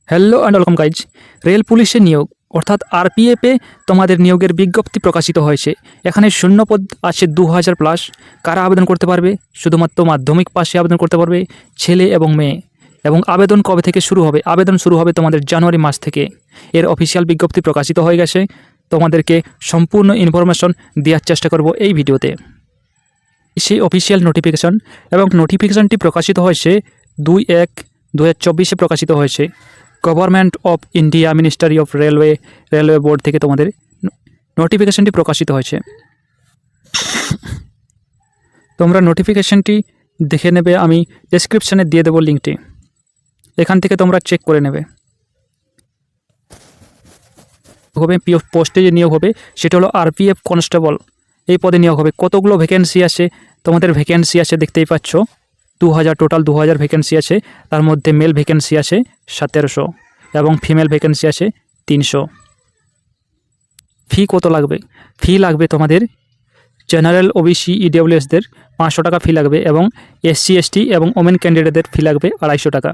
Hello and welcome guys. Rail পুলিশের নিয়োগ অর্থাৎ আরপিএফে তোমাদের নিয়োগের বিজ্ঞপ্তি প্রকাশিত হয়েছে। এখানে শূন্যপদ আছে 2000+। কারা আবেদন করতে পারবে? শুধুমাত্র মাধ্যমিক পাশে আবেদন করতে পারবে ছেলে এবং মেয়ে। এবং আবেদন কবে থেকে শুরু হবে? আবেদন শুরু হবে তোমাদের জানুয়ারি মাস থেকে। এর অফিসিয়াল বিজ্ঞপ্তি প্রকাশিত হয়ে গেছে। তোমাদেরকে সম্পূর্ণ ইনফরমেশন দেওয়ার চেষ্টা করব এই ভিডিওতে। সেই অফিসিয়াল নোটিফিকেশন এবং নোটিফিকেশনটি প্রকাশিত হয়েছে 2/1/2024 প্রকাশিত হয়েছে। Government of India ministry of railway board থেকে তোমাদের নোটিফিকেশনটি প্রকাশিত হয়েছে। তোমরা নোটিফিকেশনটি দেখে নেবে, আমি ডেসক্রিপশানে দিয়ে দেবো লিঙ্কটি, এখান থেকে তোমরা চেক করে নেবে। হবে পোস্টে যে নিয়োগ হবে সেটা হলো আরপিএফ কনস্টেবল, এই পদে নিয়োগ হবে। কতগুলো ভ্যাকেন্সি আছে? তোমাদের ভ্যাকেন্সি আছে দেখতেই পাচ্ছ 2000, টোটাল 2000 ভ্যাকেন্সি আছে। তার মধ্যে মেল ভ্যাকেন্সি আছে 1700 এবং ফিমেল ভ্যাকেন্সি আছে 300। ফি কত লাগবে? ফি লাগবে তোমাদের জেনারেল, ওবিসি, ইডব্লিউএসদের 500 টাকা ফি লাগবে এবং এসসি, এসটি এবং ওমেন ক্যান্ডিডেটদের ফি লাগবে 250 টাকা।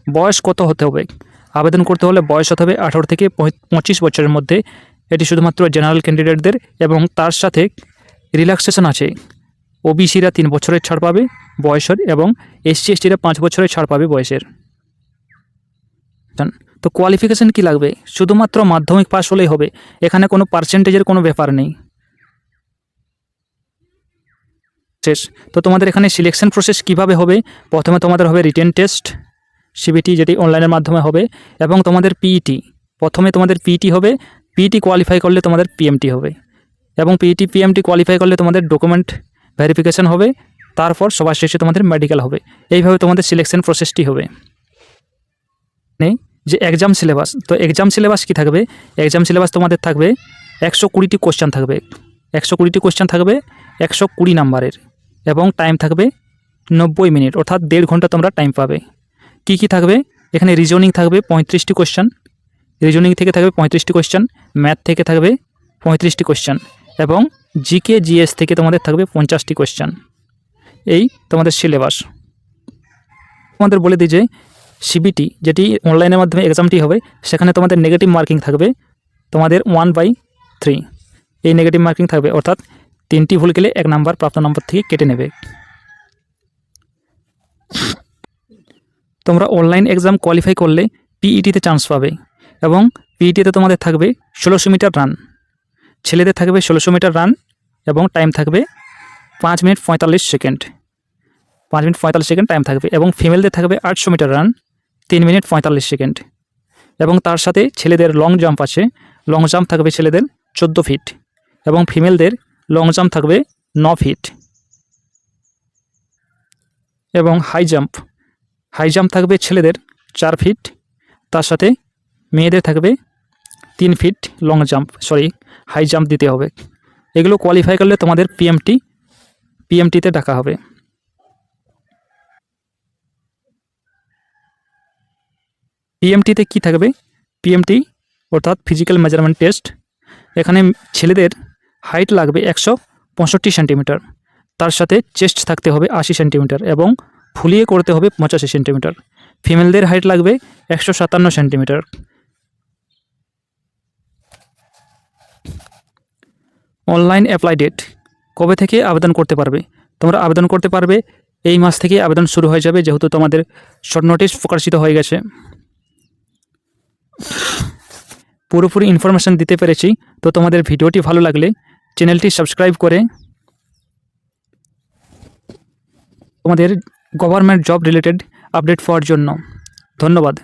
বয়স কত হতে হবে? আবেদন করতে হলে বয়স হতে হবে 18 থেকে 25 বছরের মধ্যে। এটি শুধুমাত্র জেনারেল ক্যান্ডিডেটদের এবং তার সাথে রিল্যাক্সেশন আছে। ওবিসিরা 3 বছরের ছাড় পাবে বয়সের এবং এসসি, এসটিরা 5 বছরের ছাড় পাবে বয়সের। তো কোয়ালিফিকেশান কি লাগবে? শুধুমাত্র মাধ্যমিক পাস হলেই হবে, এখানে কোনো পার্সেন্টেজের কোনো ব্যাপার নেই। শেষ। তো তোমাদের এখানে সিলেকশন প্রসেস কিভাবে হবে? প্রথমে তোমাদের হবে রিটেন টেস্ট, সিবিটি, যেটি অনলাইনের মাধ্যমে হবে, এবং তোমাদের পিইটি। প্রথমে তোমাদের পিইটি হবে, পিইটি কোয়ালিফাই করলে তোমাদের পিএমটি হবে, এবং পিইটি পিএমটি কোয়ালিফাই করলে তোমাদের ডকুমেন্ট ভেরিফিকেশান হবে। তারপর সবার শেষে তোমাদের মেডিকেল হবে। এইভাবে তোমাদের সিলেকশন প্রসেসটি হবে। যে এক্সাম সিলেবাস, তো এক্সাম সিলেবাস কি থাকবে? এক্সাম সিলেবাস তোমাদের থাকবে 120টি কোশ্চেন থাকবে। 120টি কোশ্চেন থাকবে 120 নাম্বারের, এবং টাইম থাকবে 90 মিনিট, অর্থাৎ 1.5 ঘন্টা তোমরা টাইম পাবে। কি কি থাকবে? এখানে রিজনিং থাকবে 35টি কোশ্চেন, রিজনিং থেকে থাকবে 35টি কোশ্চেন, ম্যাথ থেকে থাকবে 35টি কোশ্চেন, এবং জিকে জিএস থেকে তোমাদের থাকবে 50টি কোশ্চেন। এই তোমাদের সিলেবাস। তোমাদের বলে দিই যে সিবিটি, যেটি অনলাইনের মাধ্যমে এক্সামটি হবে, সেখানে তোমাদের নেগেটিভ মার্কিং থাকবে তোমাদের 1/3। এই নেগেটিভ মার্কিং থাকবে, অর্থাৎ 3টি ভুল গেলে 1 নাম্বার প্রাপ্ত নম্বর থেকে কেটে নেবে। তোমরা অনলাইন এক্সাম কোয়ালিফাই করলে পিইটিতে চান্স পাবে, এবং পিইটিতে তোমাদের থাকবে 1600 মিটার রান। ছেলেদের থাকবে 1600 মিটার রান এবং টাইম থাকবে 5 minute 45 second. 5 minute 45 second time থাকবে, এবং ফিমেলদের থাকবে 800 মিটার রান 3 মিনিট 45 সেকেন্ড। এবং তার সাথে ছেলেদের লং জাম্প আছে, লং জাম্প থাকবে ছেলেদের 14 ফিট, এবং ফিমেলদের লং জাম্প থাকবে 9 ফিট। এবং হাই জাম্প থাকবে ছেলেদের 4 ফিট, তার সাথে মেয়েদের থাকবে 3 feet long jump, high jump দিতে হবে। এগুলো কোয়ালিফাই করলে তোমাদের পিএমটিতে ডাকা হবে। পিএমটিতে কি থাকবে? পিএমটি অর্থাৎ ফিজিক্যাল মেজারমেন্ট টেস্ট। এখানে ছেলেদের হাইট লাগবে 165 সেন্টিমিটার, তার সাথে চেস্ট থাকতে হবে 80 সেন্টিমিটার এবং ফুলিয়ে করতে হবে 85 সেন্টিমিটার। ফিমেলদের হাইট লাগবে 157 সেন্টিমিটার। অনলাইন অ্যাপ্লাই ডেট কবে থেকে আবেদন করতে পারবে? তোমরা আবেদন করতে পারবে এই মাস থেকে আবেদন শুরু হয়ে যাবে, যেহেতু তোমাদের শর্ট নোটিশ প্রকাশিত হয়ে গেছে। পুরোপুরি ইনফরমেশান দিতে পেরেছি। তো তোমাদের ভিডিওটি ভালো লাগলে চ্যানেলটি সাবস্ক্রাইব করে তোমাদের গভর্নমেন্ট জব রিলেটেড আপডেট পাওয়ার জন্য ধন্যবাদ।